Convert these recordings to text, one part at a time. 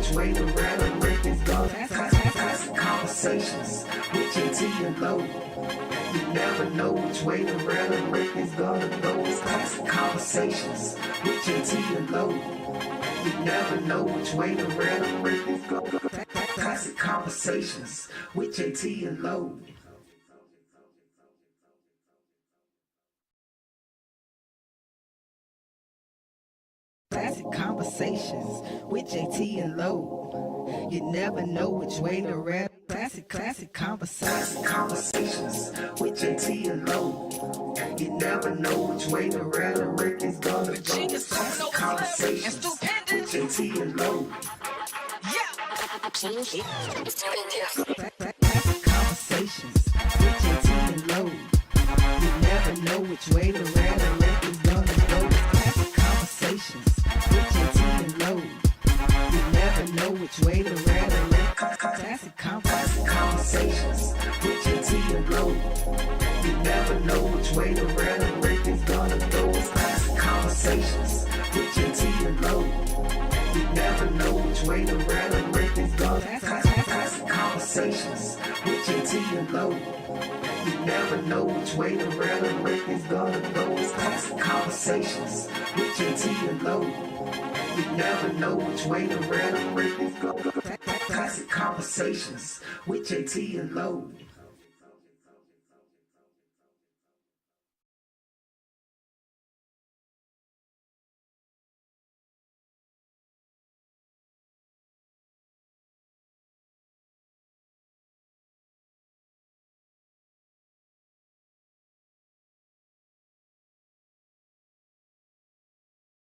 which way the rhetoric is going. Classic Conversations with Jae Tea and Lo. You never know which way the rhetoric is gonna go. It's Classic Conversations with Jae Tea and Lo. You never know which way the rhetoric is going. Classic Conversations with Jae Tea and Lo. Classic Conversations with Jae Tea and Lo. You never know which way to rap. Classic Conversations with Jae Tea and Lo. You never know which way the rhetoric is gonna go. Classic Conversations with Jae Tea and Lo. Classic Conversations with Jae Tea and Lo. You never know which way the rhetoric is gonna go. Classic Conversations with Jae Tea and Lo. You never know which way the rhetoric. Classic Conversations with Jae Tea and Lo. You never know which way the rhetoric is gonna go. It's Classic Conversations with Jae Tea and Lo. You never know which way the rhetoric is gonna. Classic Conversations with Jae Tea and Lo. You never know which way the rhetoric is gonna go. It's Classic Conversations with Jae Tea and Lo. You never know which way the rhetoric is gonna go. Classic Conversations with Jae Tea and Lo.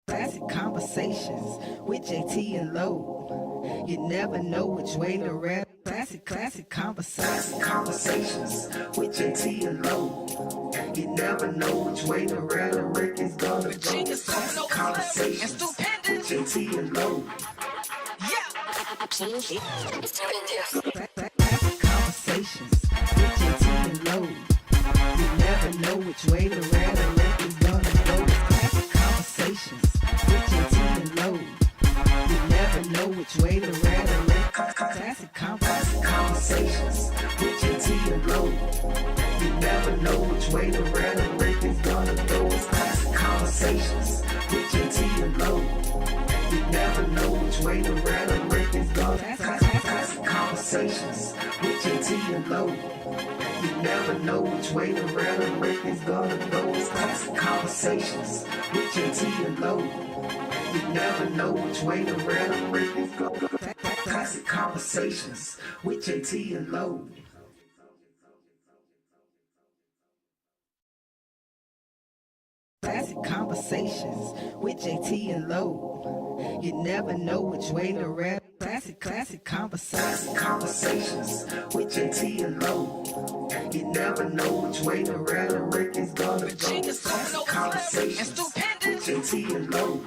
Classic Conversations with Jae Tea and Lo. You never know which way to rap. Classic Conversations with Jae Tea and Lo. You never know which way the rhetoric is gonna go. Classic Conversations with Jae Tea and Lo. Classic Conversations with Jae Tea and Lo. You never know which way the rhetoric is gonna go. Classic Conversations with Jae Tea and Lo. You never know which way the rhetoric. Classic Conversations with Jae Tea and Lo. You never know which way the rhetoric is gonna go. It's Classic Conversations with Jae Tea and Lo. You never know which way the rhetoric is gonna. Classic Conversations with Jae Tea and Lo. You never know which way the rhetoric is gonna go. It's Classic Conversations with Jae Tea and Lo. You never know which way the rhetoric is gonna go. Classic Conversations with Jae Tea and Lo. Classic Conversations with Jae Tea and Lo. You never know which way to rap. Classic Conversations with Jae Tea and Lo. You never know which way the rhetoric is gonna go. Classic Conversations with Jae Tea and Lo.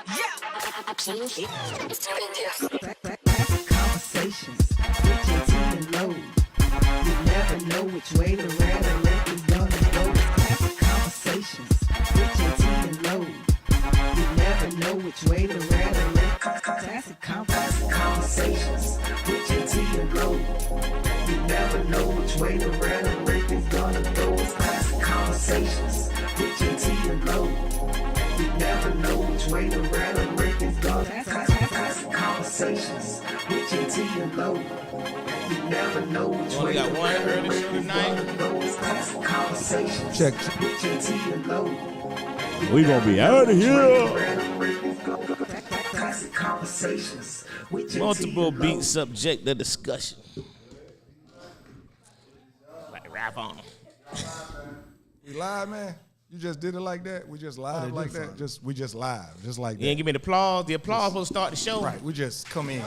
Classic Conversations with Jae Tea and Lo. You never know which way the rhetoric is gonna go. Classic Conversations with Jae Tea and Lo. You never know which way the rhetoric. Classic Conversations with Jae Tea and Lo. You never know which way the rhetoric is gonna go. It's Classic Conversations with Jae Tea and Lo. You never know which way the rhetoric is gonna. Classic Conversations with Jae Tea and Lo. You never know which way the rhetoric is gonna go. It's Classic Conversations with Jae Tea and Lo. We gonna be out of here. Classic Conversations with Jae Tea and Lo. Multiple beat subject of discussion. Like rap on. We live, man. You just did it like that. We just live like that. We just live, just like that. You ain't give me the applause. The applause supposed to start the show. Right. We just come in.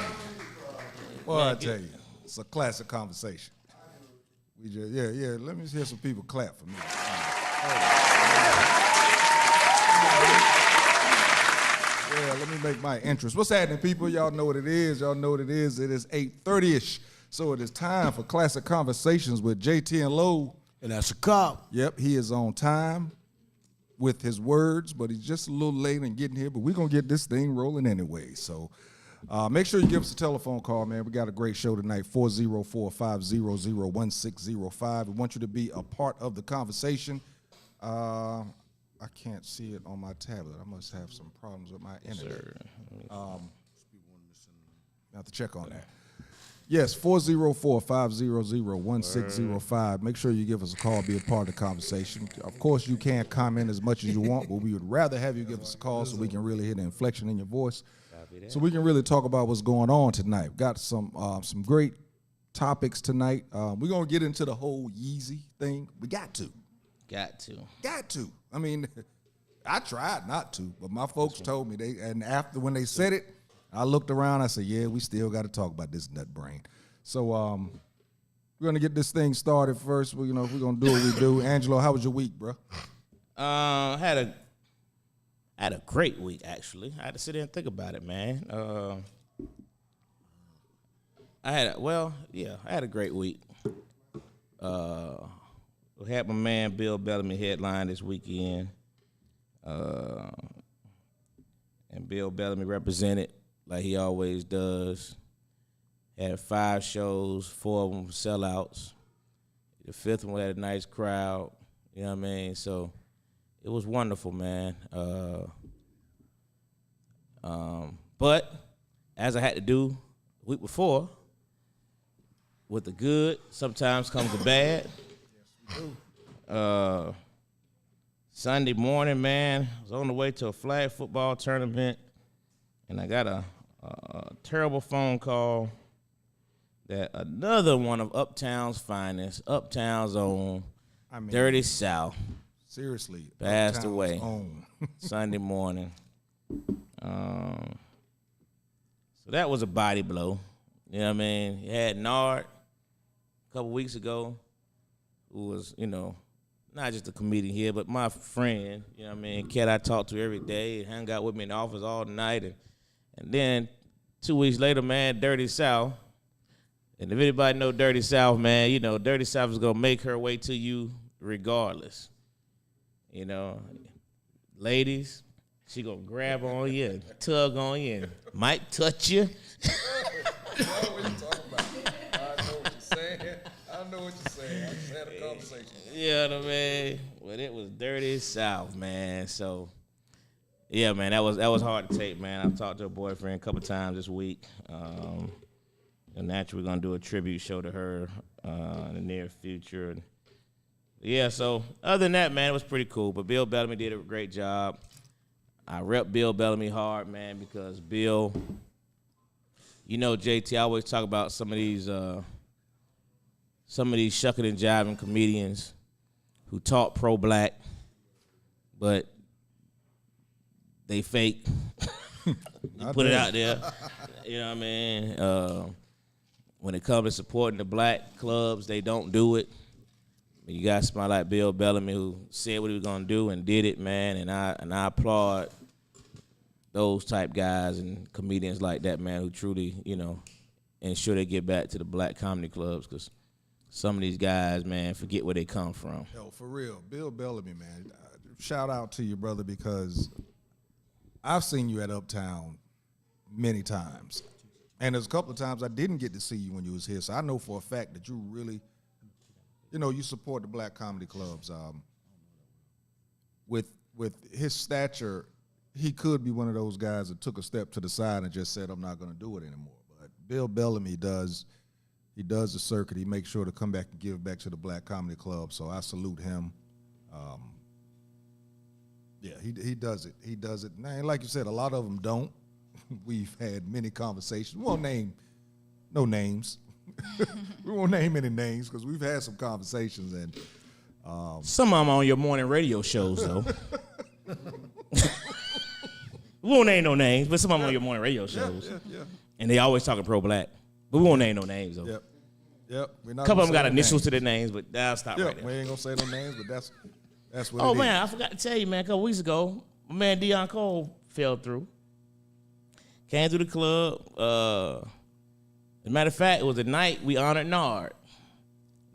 Well, I tell you, it's a classic conversation. We just yeah. Let me hear some people clap for me. Yeah, let me make my entrance. What's happening, people? Y'all know what it is. Y'all know what it is. It is 8:30ish. So it is time for Classic Conversations with Jae Tea and Lo. And that's a cop. Yep, he is on time with his words, but he's just a little late in getting here. But we're going to get this thing rolling anyway. So Make sure you give us a telephone call, man. We got a great show tonight, 404-500-1605. We want you to be a part of the conversation. I can't see it on my tablet. I must have some problems with my internet. I have to check on that. Yes, 404-500-1605. Make sure you give us a call, be a part of the conversation. Of course, you can't comment as much as you want, but we would rather have you give us a call so we can really hear the inflection in your voice. So we can really talk about what's going on tonight. We've got some great topics tonight. We're going to get into the whole Yeezy thing. We got to. Got to. I mean, I tried not to, but my folks told me. When they said it, I looked around. I said, yeah, we still got to talk about this nut brain. So we're going to get this thing started first. We're going to do what we do. Angelo, how was your week, bro? I had a great week, actually. I had to sit there and think about it, man. I had a great week. We had my man Bill Bellamy headline this weekend. And Bill Bellamy represented like he always does. Had 5 shows, 4 of them sellouts. The 5th one had a nice crowd. You know what I mean? So it was wonderful, man. But as I had to do the week before, with the good, sometimes comes the bad. Sunday morning, man, I was on the way to a flag football tournament, and I got a terrible phone call that another one of Uptown's finest, Uptown's own, Dirty South, seriously, passed away Sunday morning. So that was a body blow. You know what I mean? You had Nard a couple weeks ago, who was, not just a comedian here, but my friend, you know what I mean? Cat I talked to every day, hung out with me in the office all night. And then 2 weeks later, man, Dirty South. And if anybody know Dirty South, man, Dirty South is going to make her way to you regardless. Ladies, she going to grab on you and tug on you and might touch you. I know what you're talking about. I know what you're saying. I just had a conversation. You know what I mean? But it was Dirty South, man. So, yeah, man, that was hard to take, man. I've talked to her boyfriend a couple times this week. And naturally, we're going to do a tribute show to her in the near future. And yeah, so other than that, man, it was pretty cool. But Bill Bellamy did a great job. I rep Bill Bellamy hard, man, because Bill, Jae Tea, I always talk about some of these shucking and jiving comedians who talk pro-black, but they fake. Put it out there. You know what I mean? When it comes to supporting the black clubs, they don't do it. You got somebody like Bill Bellamy who said what he was gonna do and did it, man. And I applaud those type guys and comedians like that, man, who truly, ensure they get back to the black comedy clubs, because some of these guys, man, forget where they come from. Yo, for real, Bill Bellamy, man. Shout out to you, brother, because I've seen you at Uptown many times. And there's a couple of times I didn't get to see you when you was here. So I know for a fact that you really, you support the black comedy clubs. With his stature, he could be one of those guys that took a step to the side and just said, I'm not going to do it anymore. But Bill Bellamy does the circuit. He makes sure to come back and give back to the black comedy club. So I salute him. Yeah, he does it. He does it. And like you said, a lot of them don't. We've had many conversations. We won't name no names. We won't name any names because we've had some conversations. And some of them on your morning radio shows, though. We won't name no names, but some of them on your morning radio shows. Yeah. And they always talking pro-black. But we won't name no names, though. Yep. A couple of them got initials to their names, but I'll stop right there. We ain't going to say no names, but that's what Oh, it man, is. I forgot to tell you, man, a couple weeks ago, my man Deion Cole fell through. Came through the club. As a matter of fact, it was the night we honored Nard.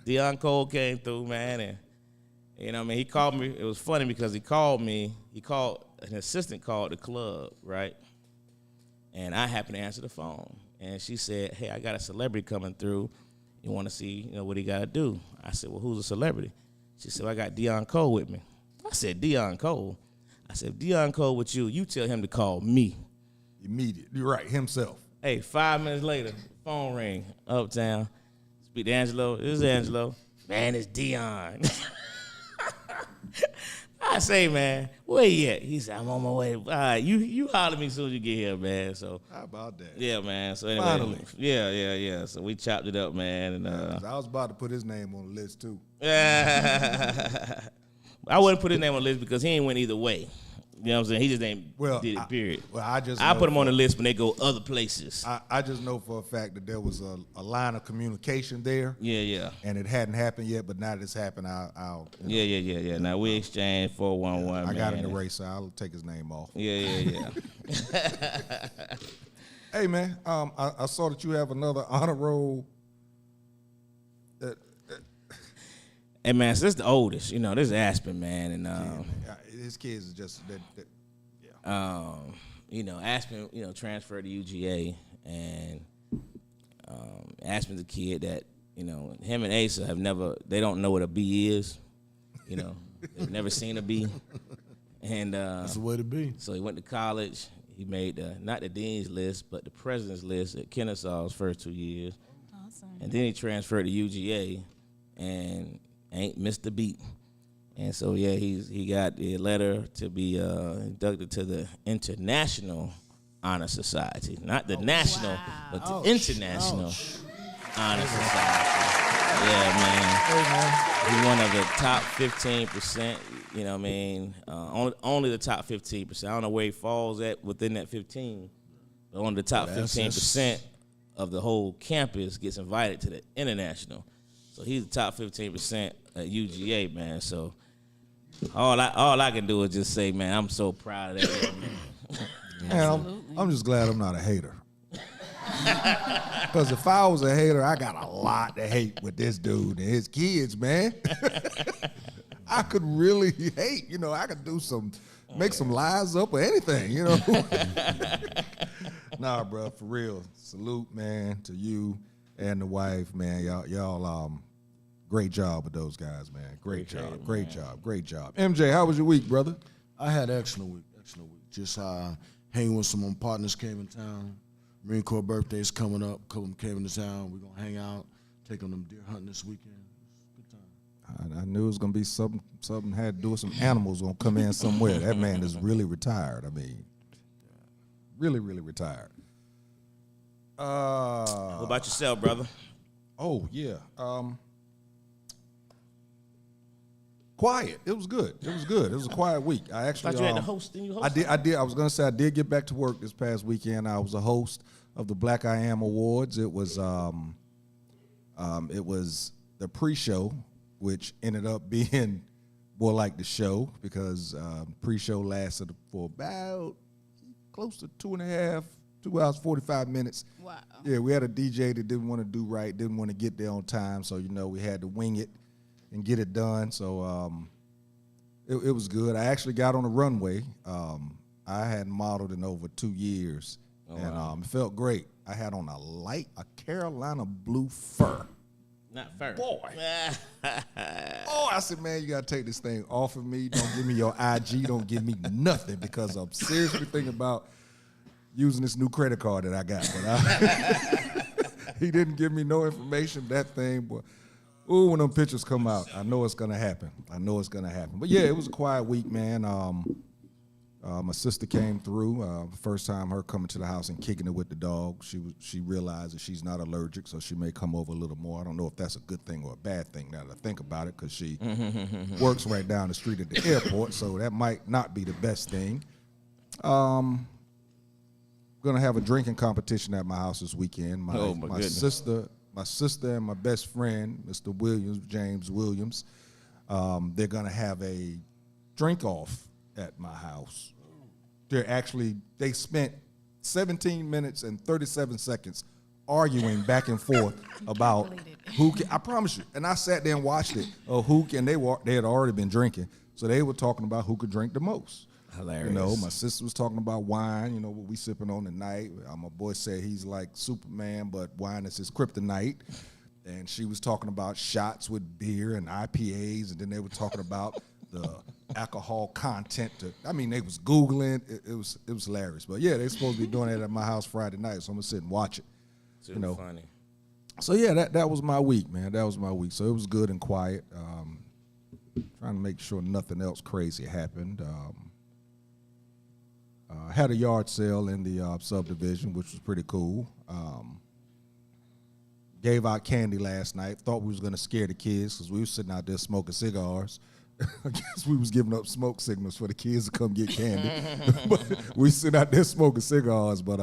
Deion Cole came through, man, and he called me. It was funny because he called me. An assistant called the club, right? And I happened to answer the phone. And she said, hey, I got a celebrity coming through. You want to see, what he got to do? I said, well, who's a celebrity? She said, well, I got Deion Cole with me. I said, Deion Cole? I said, if Deion Cole with you tell him to call me. Immediate. You're right, himself. Hey, 5 minutes later, phone ring, uptown. Speak to Angelo. This is Angelo. Man, it's Deion. I say, man, where you at? He said, I'm on my way. All right, you holler at me as soon as you get here, man. So How about that? yeah, man. So anyway, Finally. Yeah. So we chopped it up, man. And I was about to put his name on the list too. I wouldn't put his name on the list because he ain't went either way. You know what I'm saying? He just ain't did it, period. I put him on the list when they go other places. I just know for a fact that there was a line of communication there. Yeah. And it hadn't happened yet, but now that it's happened, I'll Yeah. Now we exchanged 411. I got an eraser. I'll take his name off. Yeah. Hey man, I saw that you have another honor roll. Hey man, so this is the oldest. This is Aspen, man, and his kids are just that. Aspen, transferred to UGA, and Aspen's a kid that, him and Asa they don't know what a B is. They've never seen a B, and That's the way to be. so he went to college. He made not the dean's list, but the president's list at Kennesaw's first 2 years. Awesome. And then he transferred to UGA and ain't missed a beat. And so, yeah, he got a letter to be inducted to the International Honor Society. Not the national, but the International Honor Society. Yeah, man. Hey man, He's one of the top 15%, you know what I mean? Only the top 15%. I don't know where he falls at within that 15, but only the top 15% of the whole campus gets invited to the international. So he's the top 15% at UGA, man. So all I can do is just say, man, I'm so proud of that, man. man, I'm just glad I'm not a hater. Because if I was a hater, I got a lot to hate with this dude and his kids, man. I could really hate, I could make some lies up or anything, Nah, bro, for real. Salute, man, to you and the wife, man. Y'all great job with those guys, man. Great job. MJ, how was your week, brother? I had an excellent week. Just hanging with some partners came in town. Marine Corps birthday's coming up. Couple of them came into town. We're going to hang out, take on them deer hunting this weekend. Good time. I knew it was gonna be something had to do with some animals gonna come in somewhere. That man is really retired. I mean, really retired. What about yourself, brother? Oh yeah. Quiet. It was good. It was a quiet week. I actually Thought you had the host. Didn't you host? I did. I was gonna say I did get back to work this past weekend. I was a host of the Black I Am Awards. It was the pre-show, which ended up being more like the show because pre-show lasted for about close to 2 hours 45 minutes. Wow. Yeah, we had a DJ that didn't want to do right, didn't want to get there on time, so we had to wing it and get it done. So it was good. I actually got on the runway. I hadn't modeled in over 2 years, and it felt great. I had on a Carolina blue fur. Not first. Boy. I said, man, you got to take this thing off of me. Don't give me your IG. Don't give me nothing because I'm seriously thinking about using this new credit card that I got. But he didn't give me no information, that thing. But, when them pictures come out, I know it's going to happen. But, yeah, it was a quiet week, man. My sister came through. First time her coming to the house and kicking it with the dog. She realized that she's not allergic, so she may come over a little more. I don't know if that's a good thing or a bad thing now that I think about it, because she works right down the street at the airport, so that might not be the best thing. Gonna have a drinking competition at my house this weekend. My goodness. sister and my best friend, Mr. Williams, James Williams, they're gonna have a drink off at my house. They spent 17 minutes and 37 seconds arguing back and forth about who can, I promise you, and I sat there and watched it, and they had already been drinking, So they were talking about who could drink the most. Hilarious. You know, my sister was talking about wine, you know, what we sipping on tonight. My boy said he's like Superman, but wine is his kryptonite. And she was talking about shots with beer and IPAs, and then they were talking about the alcohol content. They was Googling. It was hilarious. But yeah, they're supposed to be doing that at my house Friday night, so I'm gonna sit and watch it. Super funny. So yeah, that was my week, man. That was my week. So it was good and quiet. Trying to make sure nothing else crazy happened. Had a yard sale in the subdivision, which was pretty cool. Gave out candy last night. Thought we was going to scare the kids because we were sitting out there smoking cigars. I guess we was giving up smoke signals for the kids to come get candy. But we sit out there smoking cigars. But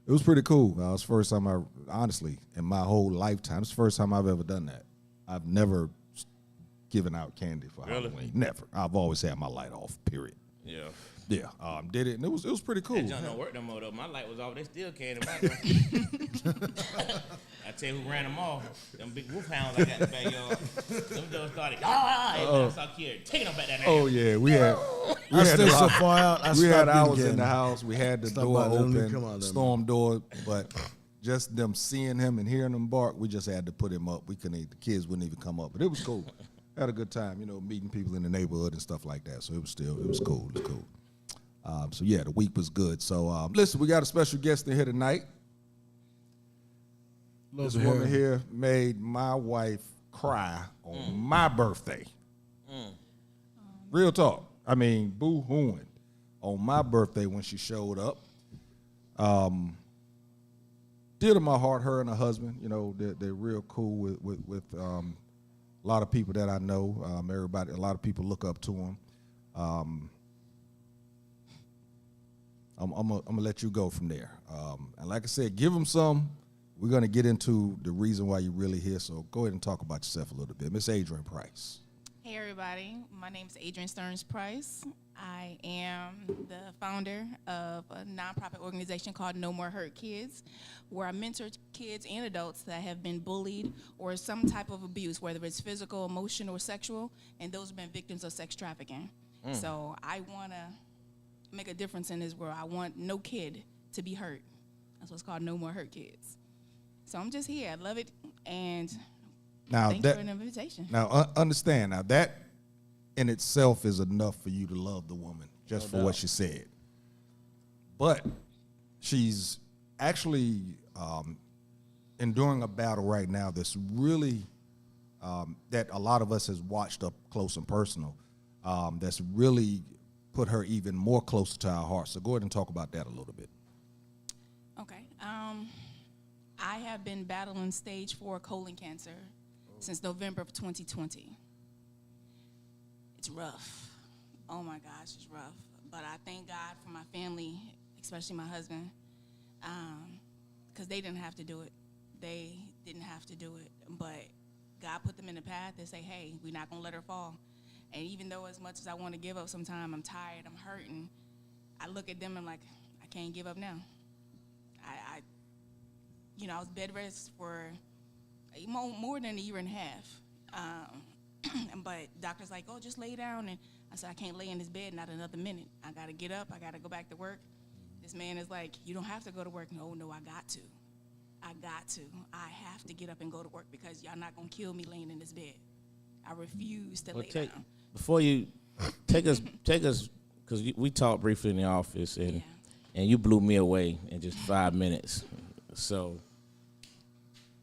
it was pretty cool. It was the first time honestly, in my whole lifetime, it's the first time I've ever done that. I've never given out candy for Halloween. Never. I've always had my light off, period. Yeah. Yeah, did it, and it was pretty cool. That junk don't work no more, though. My light was off. They still can't in my room. I tell you who ran them off. Them big wolfhounds I got in the backyard. Them dogs started, I saw kids taking them back that Oh, yeah, we had so far out. we had ours in the house. We had the door open, storm door, but just them seeing him and hearing him bark, we just had to put him up. We couldn't, the kids wouldn't even come up, but it was cool. Had a good time, you know, meeting people in the neighborhood and stuff like that. So it was cool. It was cool. So yeah, the week was good. So listen, we got a special guest in here tonight. This woman here made my wife cry on my birthday. Real talk. I mean, boo-hooing on my birthday when she showed up. Dear to my heart, her and her husband, you know, they're real cool with a lot of people that I know. Everybody, a lot of people look up to them. I'm gonna let you go from there. And like I said, give them some. We're gonna get into the reason why you're really here. So go ahead and talk about yourself a little bit, Miss Adrian Price. Hey everybody, my name is Adrian Stearns Price. I am the founder of a nonprofit organization called No More Hurt Kids, where I mentor kids and adults that have been bullied or some type of abuse, whether it's physical, emotional, or sexual, and those have been victims of sex trafficking. So I want to make a difference in this world. I want no kid to be hurt. That's what's called No More Hurt Kids. So I'm just here. I love it, and thank you for an invitation. Now, understand, now that in itself is enough for you to love the woman, just for what she said. But she's actually enduring a battle right now that's really, that a lot of us has watched up close and personal, that's really put her even more closer to our hearts. So go ahead and talk about that a little bit. Okay. I have been battling stage 4 colon cancer since November of 2020. It's rough. Oh my gosh, it's rough. But I thank God for my family, especially my husband, because they didn't have to do it. They didn't have to do it. But God put them in the path and say, hey, we're not going to let her fall. And even though as much as I want to give up sometime, I'm tired, I'm hurting, I look at them and like, I can't give up now. I was bed rest for more than a year and a half. But doctor's like, oh, just lay down. And I said, I can't lay in this bed not another minute. I got to get up. I got to go back to work. This man is like, you don't have to go to work. No, I got to. I have to get up and go to work because y'all not going to kill me laying in this bed. I refuse to lay down. Before you take us, because we talked briefly in the office, and you blew me away in just 5 minutes. So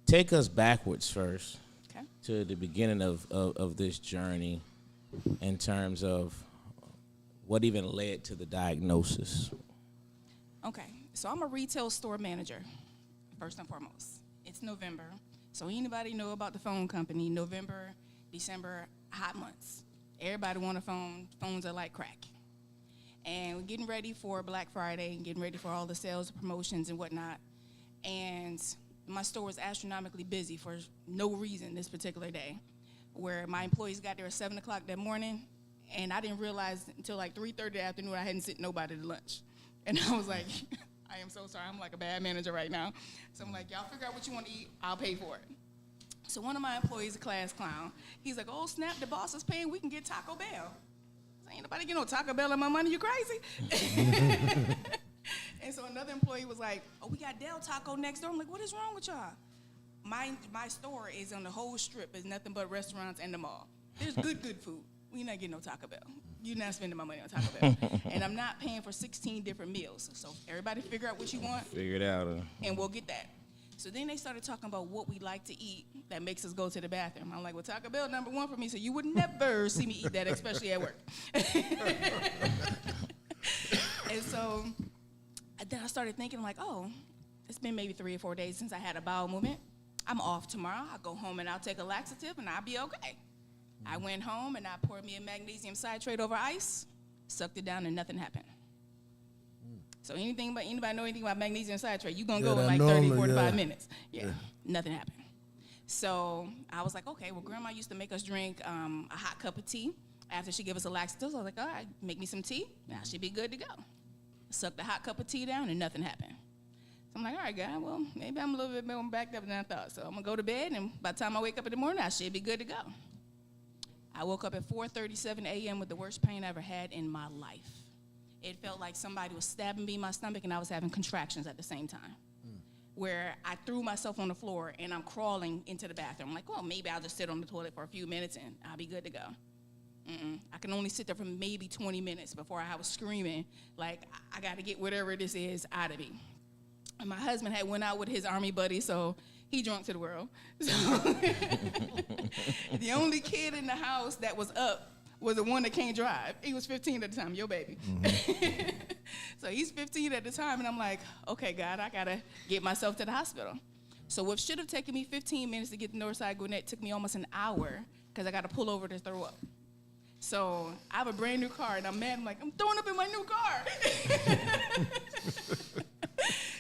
take us backwards first to the beginning of this journey in terms of what even led to the diagnosis. Okay, so I'm a retail store manager, first and foremost. It's November, so anybody know about the phone company, November, December, hot months. Everybody want a phone. Phones are like crack. And we're getting ready for Black Friday and getting ready for all the sales, promotions, and whatnot. And my store was astronomically busy for no reason this particular day, where my employees got there at 7 o'clock that morning, and I didn't realize until like 3:30 in the afternoon I hadn't sent nobody to lunch. And I was like, I am so sorry. I'm like a bad manager right now. So I'm like, y'all figure out what you want to eat. I'll pay for it. So one of my employees, a class clown, he's like, oh, snap, the boss is paying. We can get Taco Bell. Anybody get no Taco Bell on my money? You crazy? And so another employee was like, oh, we got Del Taco next door. I'm like, what is wrong with y'all? My store is on the whole strip. It's nothing but restaurants and the mall. There's good food. We not getting no Taco Bell. You're not spending my money on Taco Bell. And I'm not paying for 16 different meals. So everybody figure out what you want. Figure it out. And we'll get that. So then they started talking about what we like to eat that makes us go to the bathroom. I'm like, well, Taco Bell, number one for me, so you would never see me eat that, especially at work. And so then I started thinking, like, oh, it's been maybe 3 or 4 days since I had a bowel movement. I'm off tomorrow. I'll go home and I'll take a laxative and I'll be okay. I went home and I poured me a magnesium citrate over ice, sucked it down, and nothing happened. So anybody know anything about magnesium citrate, you're going to go in like 30, 45 minutes. Yeah, nothing happened. So I was like, okay, well, Grandma used to make us drink a hot cup of tea after she gave us a laxative. So I was like, all right, make me some tea. Now I should be good to go. Sucked the hot cup of tea down, and nothing happened. So I'm like, all right, God, well, maybe I'm a little bit more backed up than I thought. So I'm going to go to bed, and by the time I wake up in the morning, I should be good to go. I woke up at 4:37 a.m. with the worst pain I ever had in my life. It felt like somebody was stabbing me in my stomach, and I was having contractions at the same time, where I threw myself on the floor, and I'm crawling into the bathroom. I'm like, well, maybe I'll just sit on the toilet for a few minutes, and I'll be good to go. I can only sit there for maybe 20 minutes before I was screaming, like, I got to get whatever this is out of me. And my husband had went out with his army buddy, so he drunk to the world. So the only kid in the house that was up was the one that can't drive. He was 15 at the time, your baby. So he's 15 at the time, and I'm like, okay, God, I got to get myself to the hospital. So what should have taken me 15 minutes to get to Northside Gwinnett took me almost an hour because I got to pull over to throw up. So I have a brand new car, and I'm mad. I'm like, I'm throwing up in my new car.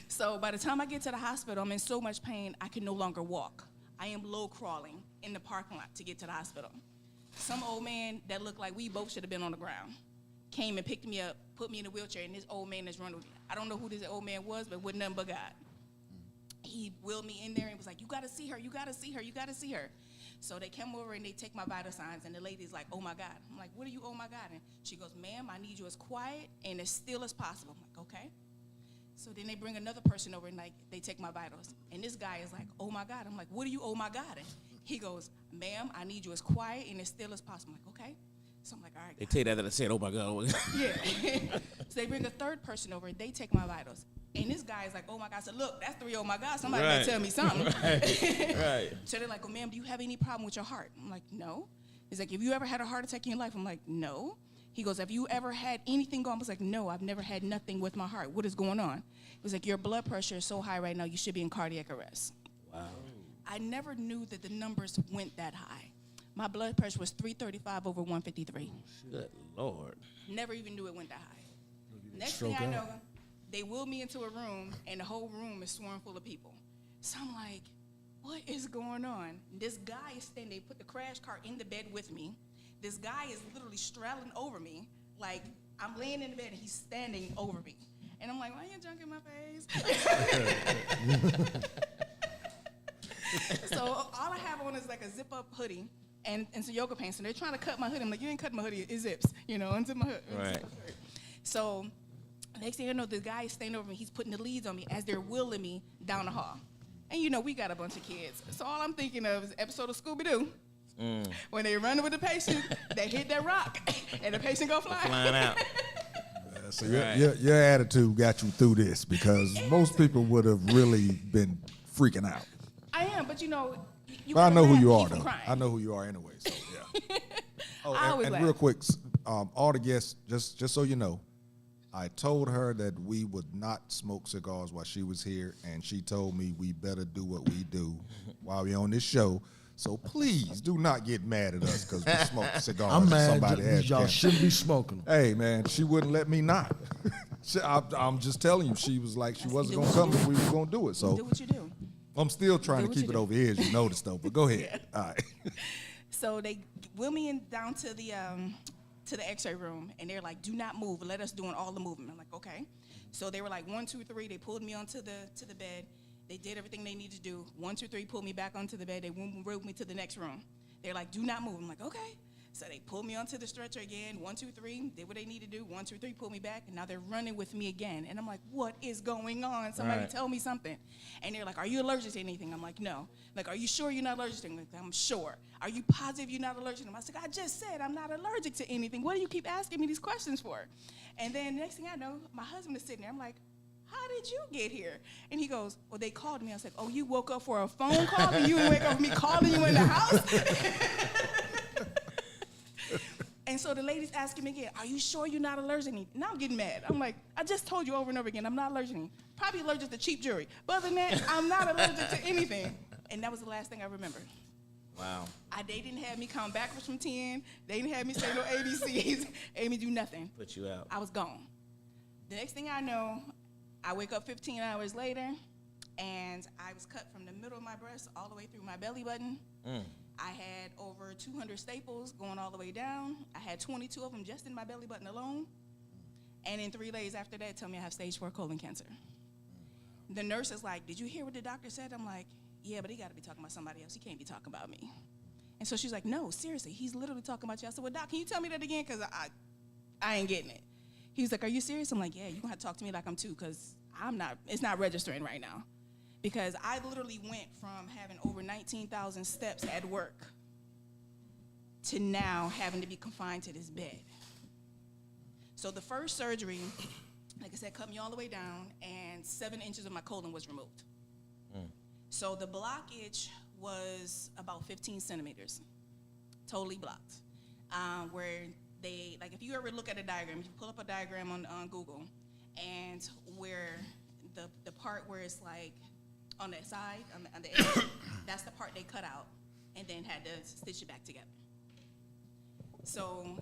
So by the time I get to the hospital, I'm in so much pain, I can no longer walk. I am low crawling in the parking lot to get to the hospital. Some old man that looked like we both should have been on the ground came and picked me up, put me in a wheelchair, and this old man is running with me. I don't know who this old man was, but it wasn't nothing but God. He wheeled me in there and was like, you got to see her, you got to see her, you got to see her. So they come over and they take my vital signs, and the lady's like, oh, my God. I'm like, what are you, oh, my God? And she goes, ma'am, I need you as quiet and as still as possible. I'm like, okay. So then they bring another person over, and like they take my vitals. And this guy is like, oh, my God. I'm like, what are you, oh, my God? And he goes, ma'am, I need you as quiet and as still as possible. I'm like, okay. So I'm like, all right. They take that and say, oh, my God. Oh, my God. Yeah. So they bring a third person over, and they take my vitals. And this guy is like, oh, my God. So look, that's 3, oh, my God. Somebody better tell me something. Right. So they're like, oh, ma'am, do you have any problem with your heart? I'm like, no. He's like, have you ever had a heart attack in your life? I'm like, no. He goes, have you ever had anything going? I was like, no, I've never had nothing with my heart. What is going on? He was like, your blood pressure is so high right now, you should be in cardiac arrest. Wow. I never knew that the numbers went that high. My blood pressure was 335 over 153. Good Lord. Never even knew it went that high. Next thing I know, they wheeled me into a room, and the whole room is swarmed full of people. So I'm like, what is going on? This guy is standing, they put the crash cart in the bed with me. This guy is literally straddling over me. Like, I'm laying in the bed, and he's standing over me. And I'm like, why you junk in my face? So all I have on is like a zip-up hoodie and some yoga pants. And they're trying to cut my hoodie. I'm like, you ain't cutting my hoodie. It zips, unzip my hood. Right. So next thing I know, the guy is standing over me. He's putting the leads on me as they're wheeling me down the hall. And, we got a bunch of kids. So all I'm thinking of is an episode of Scooby-Doo. When they run with the patient, they hit that rock, and the patient go flying. Flying out. So your attitude got you through this, because most people would have really been freaking out. I am, but But I know who you are, though. though. I know who you are anyway, so yeah. And laugh. real quick, all the guests, just so you know, I told her that we would not smoke cigars while she was here, and she told me we better do what we do while we're on this show. So please do not get mad at us because we smoke cigars. I'm mad. Somebody has Y'all cancer. shouldn't be smoking. Hey, man, she wouldn't let me not. I'm just telling you, she was like, she wasn't going to come if we were going to do it. So Do what you do. I'm still trying to what keep you it do. over here, as you noticed, though. But go ahead. Yeah. All right. So they wheel me down to the X-ray room, and they're like, "Do not move. Let us doing all the movement." I'm like, "Okay." So they were like, 1, 2, 3. They pulled me onto the bed. They did everything they needed to do. 1, 2, 3, pulled me back onto the bed. They wheeled me to the next room. They're like, "Do not move." I'm like, "Okay." So they pulled me onto the stretcher again, 1, 2, 3, did what they need to do, 1, 2, 3, pulled me back, and now they're running with me again. And I'm like, what is going on? Somebody Right. tell me something. And they're like, are you allergic to anything? I'm like, no. Like, are you sure you're not allergic to anything? I'm sure. Are you positive you're not allergic to them? I said, I just said I'm not allergic to anything. What do you keep asking me these questions for? And then next thing I know, my husband is sitting there. I'm like, how did you get here? And he goes, well, they called me. I was like, oh, you woke up for a phone call and you didn't wake up with me calling you in the house? And so the lady's asking me again, are you sure you're not allergic to anything? Now I'm getting mad. I'm like, I just told you over and over again, I'm not allergic to anything. Probably allergic to cheap jewelry. But other than that, I'm not allergic to anything. And that was the last thing I remembered. Wow. They didn't have me count backwards from 10. They didn't have me say no ABCs. Amy me do nothing. Put you out. I was gone. The next thing I know, I wake up 15 hours later, and I was cut from the middle of my breast all the way through my belly button. I had over 200 staples going all the way down. I had 22 of them just in my belly button alone. And in 3 days after that, tell me I have stage 4 colon cancer. The nurse is like, did you hear what the doctor said? I'm like, yeah, but he got to be talking about somebody else. He can't be talking about me. And so she's like, no, seriously, he's literally talking about you. I said, well, doc, can you tell me that again? Because I ain't getting it. He was like, are you serious? I'm like, yeah, you're going to have to talk to me like I'm 2 because it's not registering right now. Because I literally went from having over 19,000 steps at work to now having to be confined to this bed. So the first surgery, like I said, cut me all the way down, and 7 inches of my colon was removed. So the blockage was about 15 centimeters, totally blocked. Where they, like if you ever look at a diagram, you pull up a diagram on Google, and where the part where it's like, on that side, on the edge, that's the part they cut out and then had to stitch it back together. So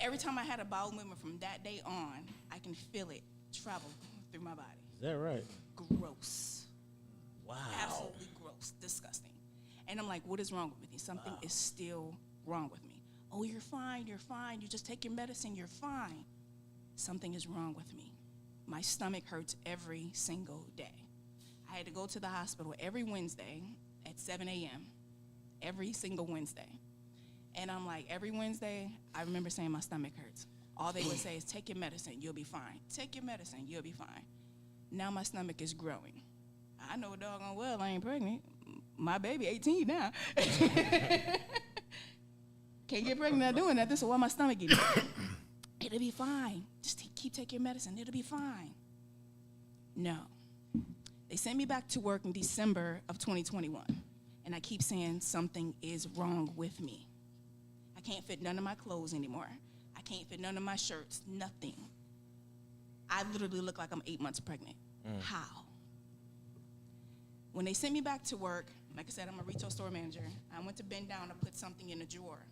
every time I had a bowel movement from that day on, I can feel it travel through my body. Is that right? Gross. Wow. Absolutely gross. Disgusting. And I'm like, what is wrong with me? Something is still wrong with me. Oh, you're fine. You're fine. You just take your medicine. You're fine. Something is wrong with me. My stomach hurts every single day. I had to go to the hospital every Wednesday at 7 a.m., every single Wednesday. And I'm like, every Wednesday, I remember saying my stomach hurts. All they would say is, take your medicine, you'll be fine. Take your medicine, you'll be fine. Now my stomach is growing. I know doggone well I ain't pregnant. My baby 18 now. Can't get pregnant not doing nothing, so why my stomach getting It'll be fine. Just keep taking your medicine, it'll be fine. No. They sent me back to work in December of 2021, and I keep saying something is wrong with me. I can't fit none of my clothes anymore. I can't fit none of my shirts, nothing. I literally look like I'm 8 months pregnant. How? When they sent me back to work, like I said, I'm a retail store manager. I went to bend down to put something in a drawer,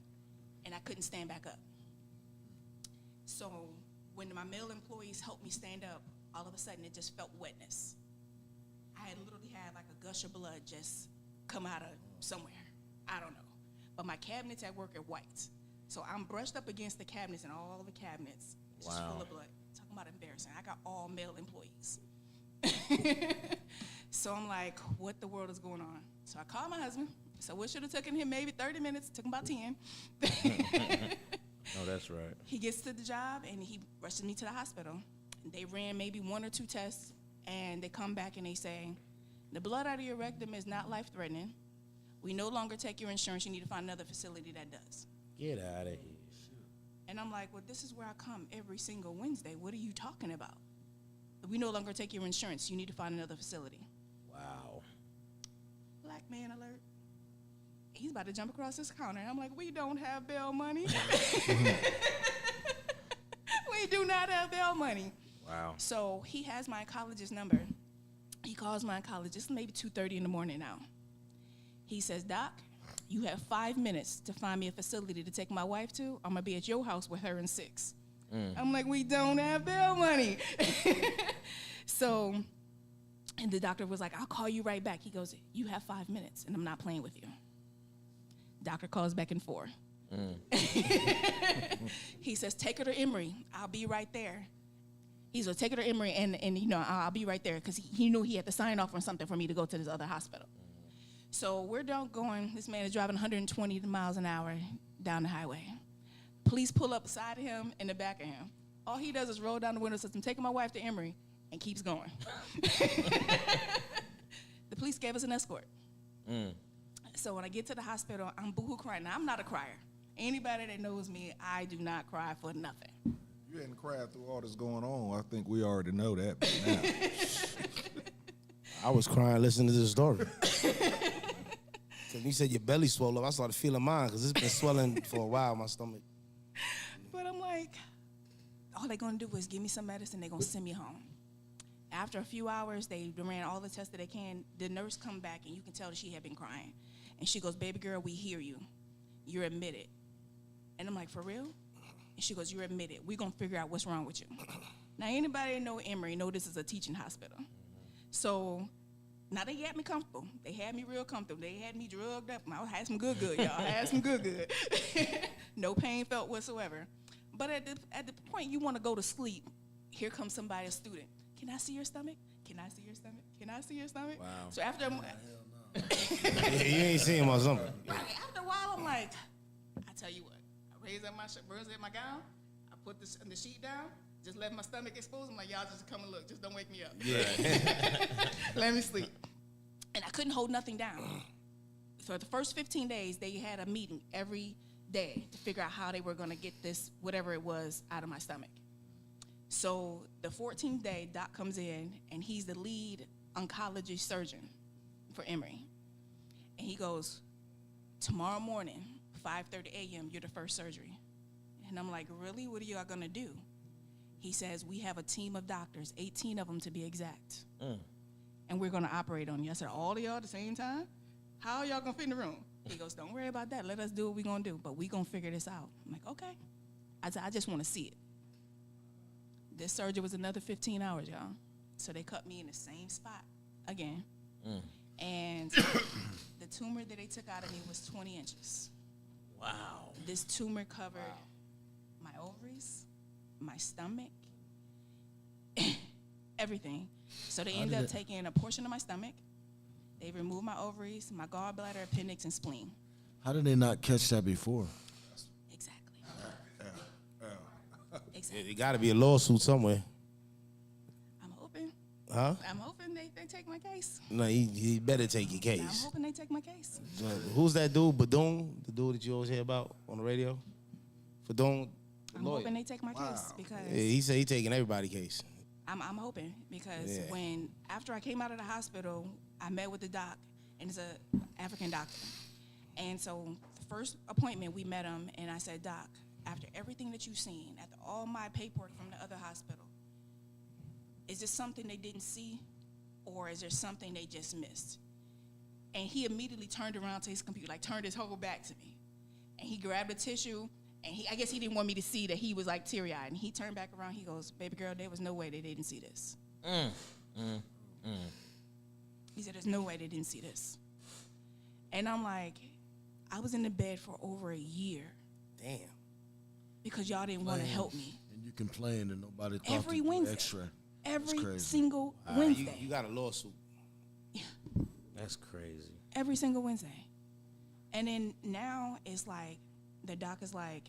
and I couldn't stand back up. So when my male employees helped me stand up, all of a sudden it just felt wetness. I had literally had like a gush of blood just come out of somewhere. I don't know. But my cabinets at work are white. So I'm brushed up against the cabinets, and all the cabinets just full of blood. Talking about embarrassing. I got all male employees. So I'm like, what the world is going on? So I called my husband. So it should have taken him maybe 30 minutes. Took him about 10. Oh, that's right. He gets to the job, and he rushes me to the hospital. They ran maybe 1 or 2 tests, and they come back and they say, the blood out of your rectum is not life-threatening. We no longer take your insurance. You need to find another facility that does. Get out of here. And I'm like, well, this is where I come every single Wednesday. What are you talking about? We no longer take your insurance. You need to find another facility. Wow. Black man alert. He's about to jump across this counter. And I'm like, we don't have bail money. We do not have bail money. Wow. So he has my oncologist number. He calls my oncologist. It's maybe 2:30 in the morning now. He says, Doc, you have 5 minutes to find me a facility to take my wife to. I'm going to be at your house with her in 6. I'm like, we don't have bail money. So, and the doctor was like, I'll call you right back. He goes, you have 5 minutes, and I'm not playing with you. Doctor calls back in 4. He says, take her to Emory. I'll be right there. He said, take her to Emory, and you know, I'll be right there, because he knew he had to sign off on something for me to go to this other hospital. So we're down going. This man is driving 120 miles an hour down the highway. Police pull up beside of him and the back of him. All he does is roll down the window, says, I'm taking my wife to Emory, and keeps going. The police gave us an escort. So when I get to the hospital, I'm boohoo crying. Now, I'm not a crier. Anybody that knows me, I do not cry for nothing. You hadn't cried through all this going on. I think we already know that by now. I was crying listening to this story. Cause you said your belly swelled up, I started feeling mine because it's been swelling for a while, my stomach. But I'm like, all they're gonna do is give me some medicine, they're gonna send me home. After a few hours, they ran all the tests that they can. The nurse come back, and you can tell that she had been crying. And she goes, baby girl, we hear you. You're admitted. And I'm like, for real? And she goes, you're admitted. We're gonna figure out what's wrong with you. Now, anybody that know Emory know this is a teaching hospital. So now they had me comfortable. They had me real comfortable. They had me drugged up. I had some good, y'all. I had some good. No pain felt whatsoever. But at the point you want to go to sleep, here comes somebody, a student. Can I see your stomach? Can I see your stomach? Can I see your stomach? Wow. So after Yeah, you ain't seen him or something. after a while, I'm like, I tell you what. I raise up my gown. I put the sheet down. Just let my stomach expose. I'm like, y'all just come and look. Just don't wake me up. Yeah. Let me sleep. And I couldn't hold nothing down. For the first 15 days, they had a meeting every day to figure out how they were going to get this, whatever it was, out of my stomach. So the 14th day, Doc comes in, and he's the lead oncology surgeon for Emory. And he goes, tomorrow morning, 5:30 a.m., you're the first surgery. And I'm like, really? What are y'all going to do? He says, we have a team of doctors, 18 of them to be exact. And we're going to operate on you. I said, all of y'all at the same time? How are y'all going to fit in the room? He goes, don't worry about that. Let us do what we're going to do. But we're going to figure this out. I'm like, okay. I said, I just want to see it. This surgery was another 15 hours, y'all. So they cut me in the same spot again. And the tumor that they took out of me was 20 inches. Wow. This tumor covered my ovaries, my stomach, everything. So they ended up taking a portion of my stomach. They removed my ovaries, my gallbladder, appendix, and spleen. How did they not catch that before? Exactly. Yeah, Exactly. there got to be a lawsuit somewhere. I'm hoping. Huh? I'm hoping they take my case. No, he better take your I'm case. hoping they take my case. Who's that dude, Badoon? The dude that you always hear about on the radio? Badoon, the I'm lawyer. hoping they take my case because Yeah, he said he taking everybody's case. I'm hoping because Yeah. after I came out of the hospital, I met with the doc, and it's a African doctor. And so the first appointment, we met him, and I said, Doc, after everything that you've seen, after all my paperwork from the other hospital, is this something they didn't see, or is there something they just missed? And he immediately turned around to his computer, like turned his whole back to me. And he grabbed a tissue, and I guess he didn't want me to see that he was like teary-eyed. And he turned back around, he goes, baby girl, there was no way they didn't see this. He said, there's no way they didn't see this. And I'm like, I was in the bed for over a year. Damn. Because y'all didn't want to help me. And you complained and nobody thought Every to do Wednesday. extra. Every crazy. single All right, Wednesday. you got a lawsuit. That's crazy. Every single Wednesday. And then now it's like, the doc is like,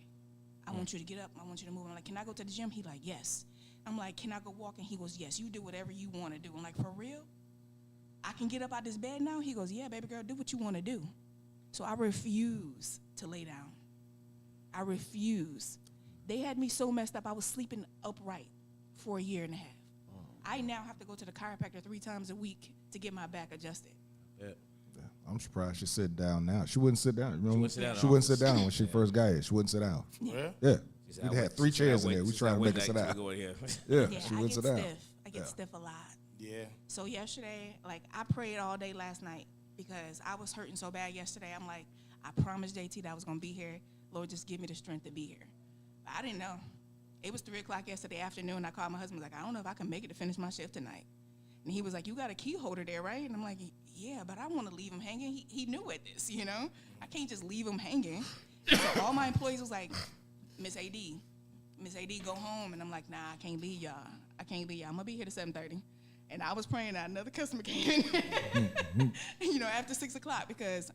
I want you to get up. I want you to move. I'm like, can I go to the gym? He like, yes. I'm like, can I go walk? And he goes, yes, you do whatever you want to do. I'm like, for real? I can get up out this bed now? He goes, yeah, baby girl, do what you want to do. So I refuse to lay down. I refuse. They had me so messed up, I was sleeping upright for a year and a half. I now have to go to the chiropractor 3 times a week to get my back adjusted. Yeah. I'm surprised she's sitting down now. She wouldn't sit down. Remember? sit down in She wouldn't sit office. down when she first got here. She wouldn't sit down. Yeah. Yeah. She said, We I had wait- 3 she said, I chairs in wait- there. We she trying said, to I make wait her sit back down. till we go in here. Yeah, Yeah, she I wouldn't get sit down. stiff. I get stiff a lot. Yeah. So yesterday, like, I prayed all day last night because I was hurting so bad yesterday. I'm like, I promised Jae Tea that I was going to be here. Lord, just give me the strength to be here. But I didn't know. It was 3 o'clock yesterday afternoon. I called my husband, like, I don't know if I can make it to finish my shift tonight. And he was like, you got a key holder there, right? And I'm like, yeah, but I don't want to leave him hanging. He knew at this, you know? I can't just leave him hanging. So all my employees was like, Miss AD, go home. And I'm like, nah, I can't leave y'all. I'm going to be here to 7:30. And I was praying that another customer came in, you know, after 6 o'clock because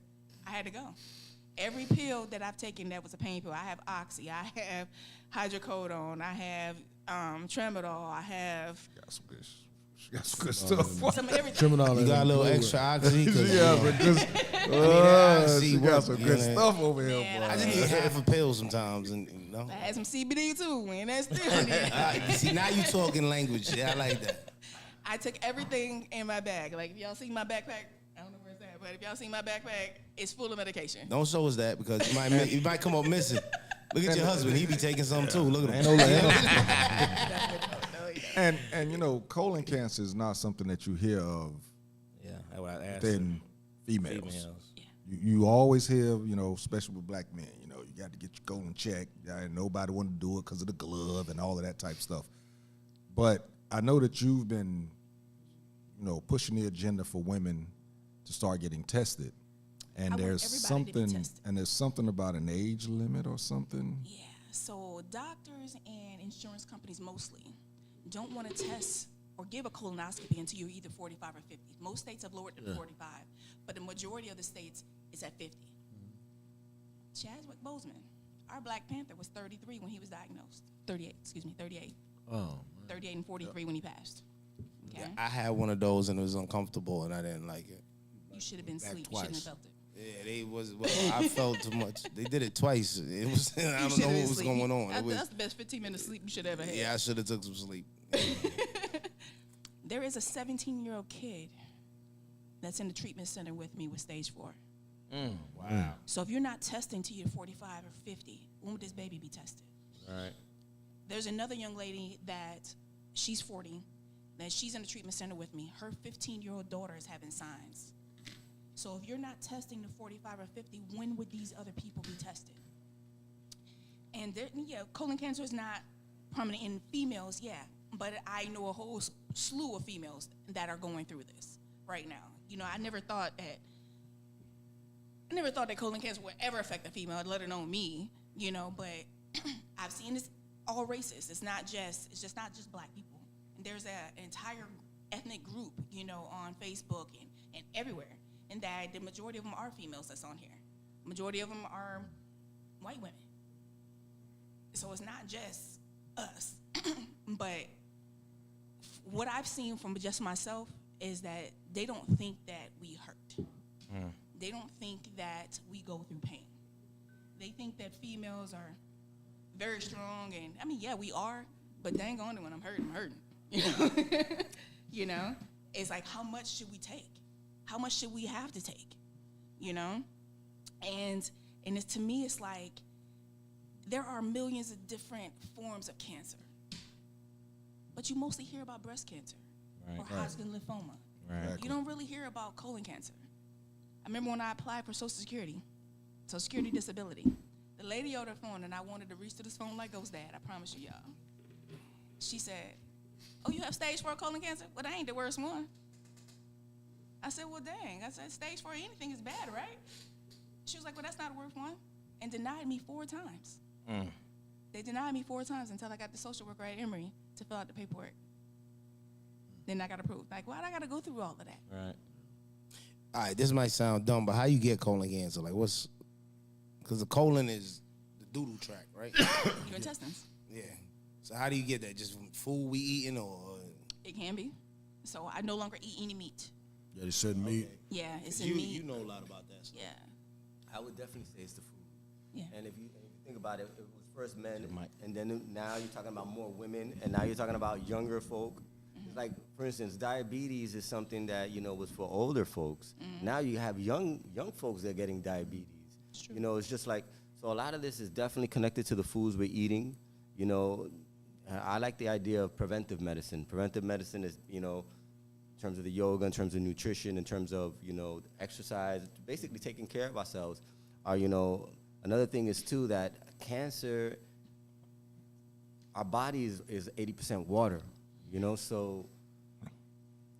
I had to go. every pill that I've taken that was a pain pill. I have Oxy, I have hydrocodone, I have Tramadol, I have She got some good stuff. some of everything. You got a little extra oxy. Yeah, but just oxy she got work, some you good know. stuff over here, Man, boy. I just need half a pill sometimes, and you know. I had some CBD too, and that's different. You see, now you talking language. Yeah, I like that. I took everything in my bag. Like, if y'all see my backpack, I don't know where it's at, but if y'all see my backpack, it's full of medication. Don't show us that because you might come up missing. Look at your husband. He be taking some too. Look at him. And you know, colon cancer is not something that you hear of Yeah, that's what I asked. than females. Females. You always hear, you know, especially with black men, you know, you got to get your colon checked. Nobody want to do it because of the glove and all of that type of stuff. But I know that you've been, you know, pushing the agenda for women to start getting tested. And want there's everybody to be something, tested. and there's something about an age limit or something. Yeah, so doctors and insurance companies mostly don't want to test or give a colonoscopy until you're either 45 or 50. Most states have lowered it to 45, but the majority of the states is at 50. Chadwick Boseman, our Black Panther, was 33 when he was diagnosed. 38. 38 and 43 when he passed. Okay? I had one of those and it was uncomfortable and I didn't like it. You should have been asleep. You shouldn't have felt it. Yeah, I felt too much. They did it twice. It was I You don't should know have what been was asleep. going on. It was, That's the best 15 minutes sleep you should ever have. yeah, I should have took some sleep. There is a 17-year-old kid that's in the treatment center with me with stage 4. Wow. So if you're not testing till you're 45 or 50, when would this baby be tested? Right. There's another young lady that she's 40, that she's in the treatment center with me. Her 15-year-old daughter is having signs. So if you're not testing to 45 or 50, when would these other people be tested? And colon cancer is not prominent in females, but I know a whole slew of females that are going through this right now. You know, I never thought that colon cancer would ever affect a female, let alone me, you know, but I've seen this all races. It's just not just black people. And there's an entire ethnic group, you know, on Facebook and everywhere. And that the majority of them are females that's on here. Majority of them are white women. So it's not just us. But what I've seen from just myself is that they don't think that we hurt. They don't think that we go through pain. They think that females are very strong, and I mean, yeah, we are, but dang on it, when I'm hurting. You know? You know? It's like, how much should we take? How much should we have to take? You know? And it's, to me, it's like there are millions of different forms of cancer. But you mostly hear about breast cancer or Hodgkin lymphoma. Right. You don't really hear about colon cancer. I remember when I applied for Social Security disability. The lady on the phone, and I wanted to reach to this phone like Ghost Dad, I promise you, y'all. She said, "Oh, you have stage 4 colon cancer? Well, that ain't the worst one." I said, "Well, dang." I said, "Stage 4, anything is bad, right?" She was like, "Well, that's not the worst one," and denied me 4 times. They denied me 4 times until I got the social worker at Emory to fill out the paperwork. Then I got approved. Like, why'd I got to go through all of that? Right. All right, this might sound dumb, but how you get colon cancer? Like, because the colon is the doodle track, right? Your intestines. Yeah. So how do you get that? Just from food we eating or? It can be. So I no longer eat any meat. Yeah, they said meat. Yeah, it's in You meat. know a lot about that stuff. Yeah. I would definitely say it's the food. Yeah. And if you think about it, it was first men, and then now you're talking about more women, and now you're talking about younger folk. It's like, for instance, diabetes is something that, you know, was for older folks. Now you have young folks that are getting diabetes. You know, it's just like, so a lot of this is definitely connected to the foods we're eating. You know, I like the idea of preventive medicine. Preventive medicine is, you know, in terms of the yoga, in terms of nutrition, in terms of, you know, exercise, basically taking care of ourselves. You know, another thing is, too, that cancer, our body is 80% water, you know, so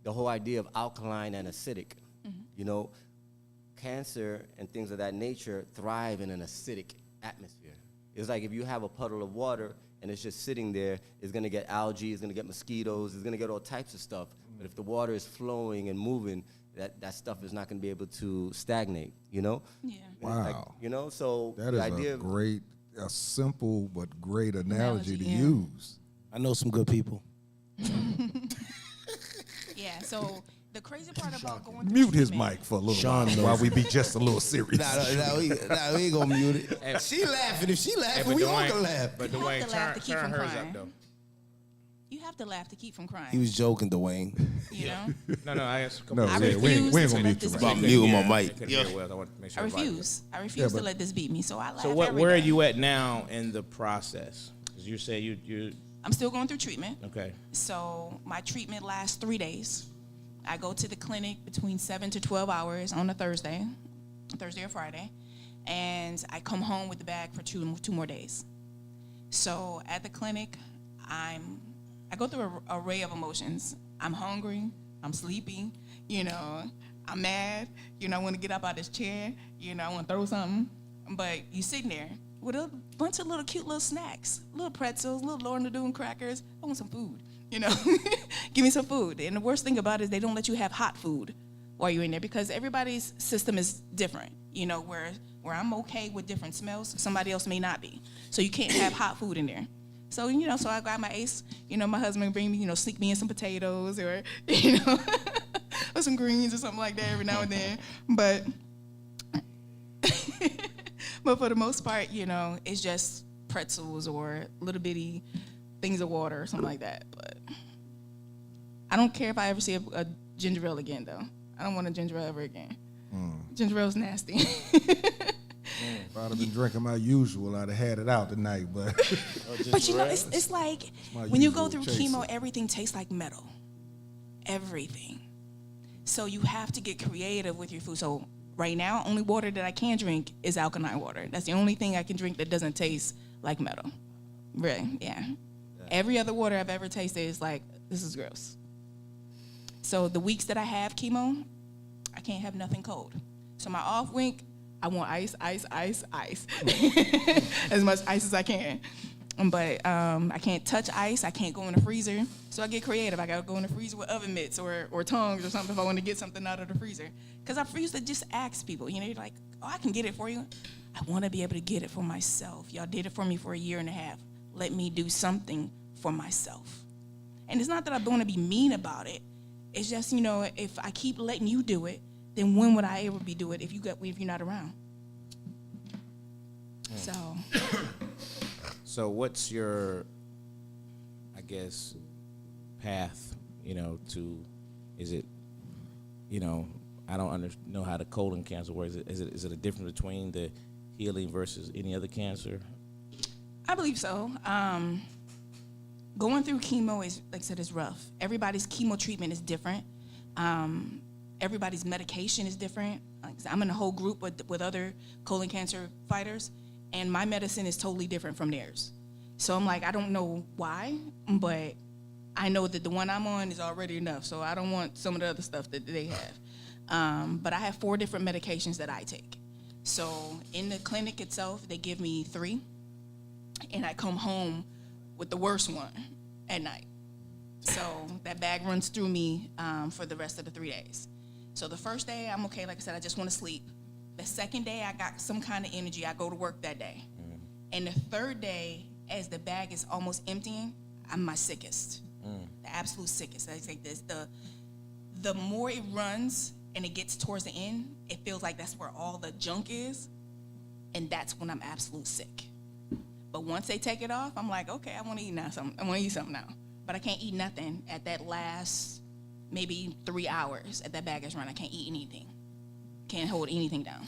the whole idea of alkaline and acidic, you know, cancer and things of that nature thrive in an acidic atmosphere. It's like if you have a puddle of water and it's just sitting there, it's going to get algae, it's going to get mosquitoes, it's going to get all types of stuff. But if the water is flowing and moving, that stuff is not going to be able to stagnate, you know? Yeah. Wow. Like, you know, so That the is idea a simple but great analogy to yeah. use. I know some good people. Yeah, so the crazy part about going through Mute his treatment- mic for a little Sean while knows. while we be just a little serious. We ain't gonna mute it. She laughing. If she laughing, we all can laugh. But You have Dwayne, to laugh to keep turn from hers crying. up though. You have to laugh to keep from crying. He was joking, Dwayne. you know? No, I asked. No, I we ain't refuse gonna to mute you. let Right? this I'm muting my mic. Yeah. Well, I want to make sure I everybody- refuse. I refuse but- to let this beat me. So I laugh So every where are day. you at now in the process? Because you say you I'm still going through treatment. okay. So my treatment lasts 3 days. I go to the clinic between 7 to 12 hours on a Thursday or Friday, and I come home with the bag for two more days. So at the clinic, I go through an array of emotions. I'm hungry, I'm sleepy, you know, I'm mad, you know, I want to get up out of this chair, you know, I want to throw something. But you sitting there with a bunch of little cute little snacks, little pretzels, little Lorna Doone crackers. I want some food, you know. Give me some food. And the worst thing about it is they don't let you have hot food while you're in there because everybody's system is different, you know, where I'm okay with different smells, somebody else may not be. So you can't have hot food in there. So, you know, so I got my ace, you know, my husband bring me, you know, sneak me in some potatoes or, you know, or some greens or something like that every now and then. But but for the most part, you know, it's just pretzels or little bitty things of water or something like that. But I don't care if I ever see a ginger ale again, though. I don't want a ginger ale ever again. Ginger ale's nasty. If I'd have been drinking my usual, I'd have had it out tonight. But But you know, it's like my when you go usual through chaser. chemo, everything tastes like metal. Everything. So you have to get creative with your food. So right now, only water that I can drink is alkaline water. That's the only thing I can drink that doesn't taste like metal. Really, yeah. Every other water I've ever tasted is like, this is gross. So the weeks that I have chemo, I can't have nothing cold. So my off week, I want ice. As much ice as I can. But I can't touch ice. I can't go in the freezer. So I get creative. I got to go in the freezer with oven mitts or tongs or something if I want to get something out of the freezer. Because I used to just ask people, you know, you're like, oh, I can get it for you. I want to be able to get it for myself. Y'all did it for me for a year and a half. Let me do something for myself. And it's not that I want to be mean about it. It's just, you know, if I keep letting you do it, then when would I ever be do it if you're not around? So So what's your, I guess, path, you know, to, is it, you know, I don't know how the colon cancer works. Is it a difference between the healing versus any other cancer? I believe so. Going through chemo is, like I said, is rough. Everybody's chemo treatment is different. Everybody's medication is different. I'm in a whole group with other colon cancer fighters, and my medicine is totally different from theirs. So I'm like, I don't know why, but I know that the one I'm on is already enough, so I don't want some of the other stuff that they have. But I have 4 different medications that I take. So in the clinic itself, they give me 3, and I come home with the worst one at night. So that bag runs through me for the rest of the 3 days. So the first day, I'm okay. Like I said, I just want to sleep. The second day, I got some kind of energy. I go to work that day. And the third day, as the bag is almost emptying, I'm my sickest. The absolute sickest. It's like this. The more it runs and it gets towards the end, it feels like that's where all the junk is. And that's when I'm absolute sick. But once they take it off, I'm like, okay, I want to eat now. I want to eat something now. But I can't eat nothing at that last maybe 3 hours at that bag is run. I can't eat anything. Can't hold anything down.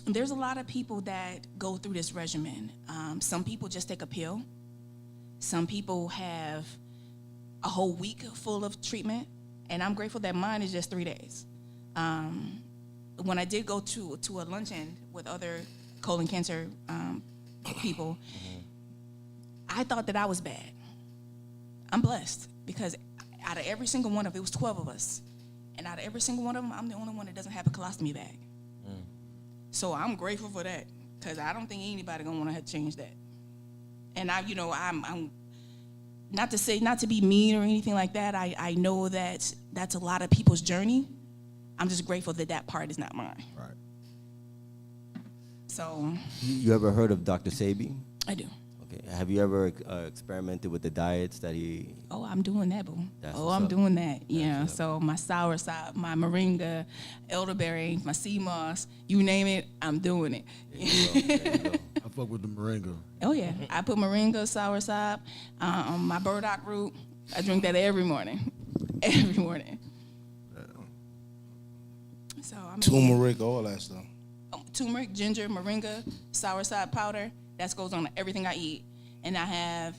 There's a lot of people that go through this regimen. Some people just take a pill. Some people have a whole week full of treatment. And I'm grateful that mine is just 3 days. When I did go to a luncheon with other colon cancer people, I thought that I was bad. I'm blessed because out of every single one of it was 12 of us. And out of every single one of them, I'm the only one that doesn't have a colostomy bag. So I'm grateful for that because I don't think anybody gonna want to change that. And I'm not to be mean or anything like that. I know that that's a lot of people's journey. I'm just grateful that that part is not mine. Right. So. You ever heard of Dr. Sebi? I do. Okay. Have you ever experimented with the diets that he? Oh, I'm doing that, boo. That's Oh, what's I'm up. doing that. Yeah. what's up. So my soursop, my moringa, elderberry, my sea moss, you name it, I'm doing it. There you go. I fuck with the moringa. Oh yeah, I put moringa, soursop, my burdock root. I drink that every morning, every morning. So I mean, Turmeric, all that stuff. turmeric, ginger, moringa, soursop powder. That goes on everything I eat. And I have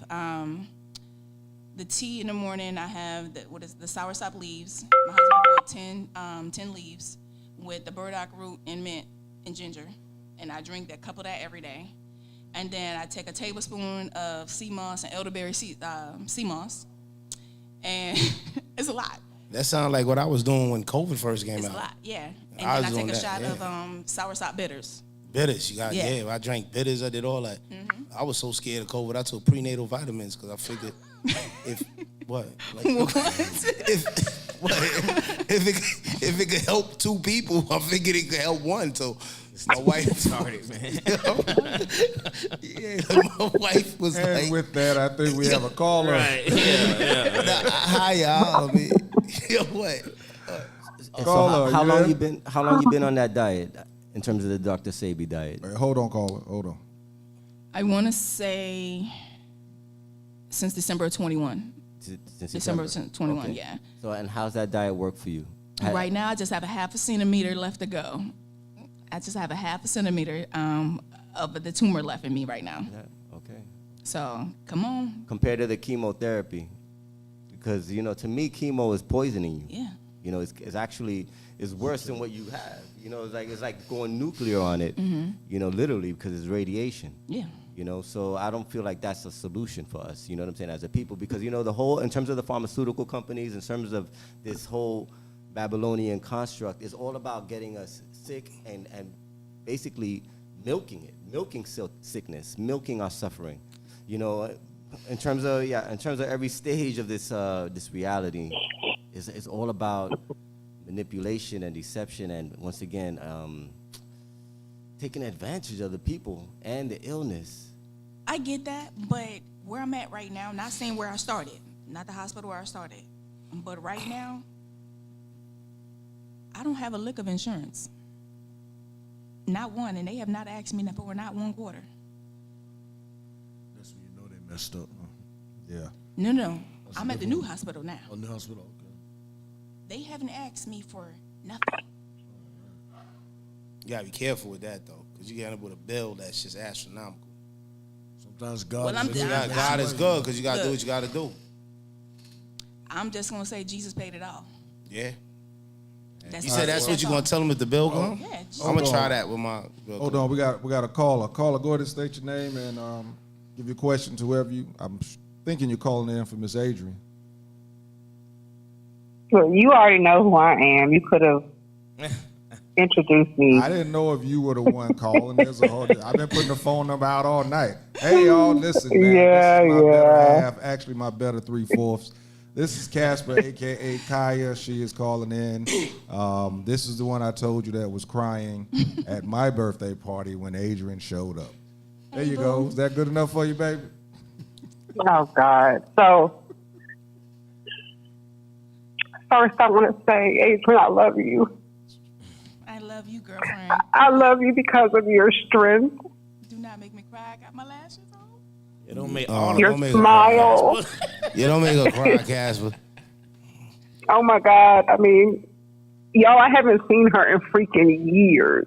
the tea in the morning. I have the soursop leaves. My husband bought 10 leaves with the burdock root and mint and ginger, and I drink that couple of that every day. And then I take a tablespoon of sea moss and elderberry sea moss, and it's a lot. That sounds like what I was doing when COVID first came It's out. a lot, yeah. And I then I was take doing a that, shot yeah. of soursop bitters. Bitters, you got Yeah. I drank bitters. I did all that. I was so scared of COVID. I took prenatal vitamins because I figured if what like, if it could help two people, I figured it could help one. So my wife started, man. yeah, my wife was And like, with that, I think we have a caller. Right. Yeah. "Hi, y'all." I mean, what? And Caller, so how you long there? you been? How long you been on that diet? In terms of the Dr. Sebi diet? Wait, hold on, caller. Hold on. I want to say since December of 21. Since December September? 21, Okay. yeah. So, and how's that diet work for you? Right now, I just have a half a centimeter left to go. I just have a half a centimeter of the tumor left in me right now. Yeah, okay. So, come on. Compared to the chemotherapy, because to me, chemo is poisoning you. Yeah. It's actually worse than what you have. It's like going nuclear on it. Literally because it's radiation. Yeah. So I don't feel like that's a solution for us. You know what I'm saying, as a people, because the whole, in terms of the pharmaceutical companies, in terms of this whole Babylonian construct, is all about getting us sick and basically milking sickness, milking our suffering. In terms of every stage of this reality, is all about manipulation and deception, and once again, taking advantage of the people and the illness. I get that, but where I'm at right now, not saying where I started, not the hospital where I started, but right now, I don't have a lick of insurance. Not one, and they have not asked me for not one quarter. That's when you know they messed up. Yeah. No. I'm at the new hospital now. On the hospital, okay. They haven't asked me for nothing. You gotta be careful with that though, because you end up with a bill that's just astronomical. Sometimes God Well, I'm is down. God is good because you gotta do Look. what you gotta do. I'm just gonna say Jesus paid it all. Yeah. That's You said that's what you all. gonna tell them at the bill come? Yeah. I'm gonna Hold try on. that with my bill. Hold on. We got a caller. Caller, go ahead and state your name and give your question to whoever you. I'm thinking you're calling in for Miss Adrian. Well, you already know who I am. You could have introduced me. I didn't know if you were the one calling. I've been putting the phone number out all night. Hey, y'all, listen, man. Yeah, this is my better yeah. half, actually my better 3/4. This is Casper, a.k.a. Kaya. She is calling in. This is the one I told you that was crying at my birthday party when Adrian showed up. There you go. Is that good enough for you, baby? Oh, God. So, first I want to say, Adrian, I love you. I love you, girlfriend. I love you because of your strength, Do not make me cry. I got my lashes on. It don't make Oh, all your don't make her smile. You don't make her cry, Casper. Oh, my God. I mean, y'all, I haven't seen her in freaking years.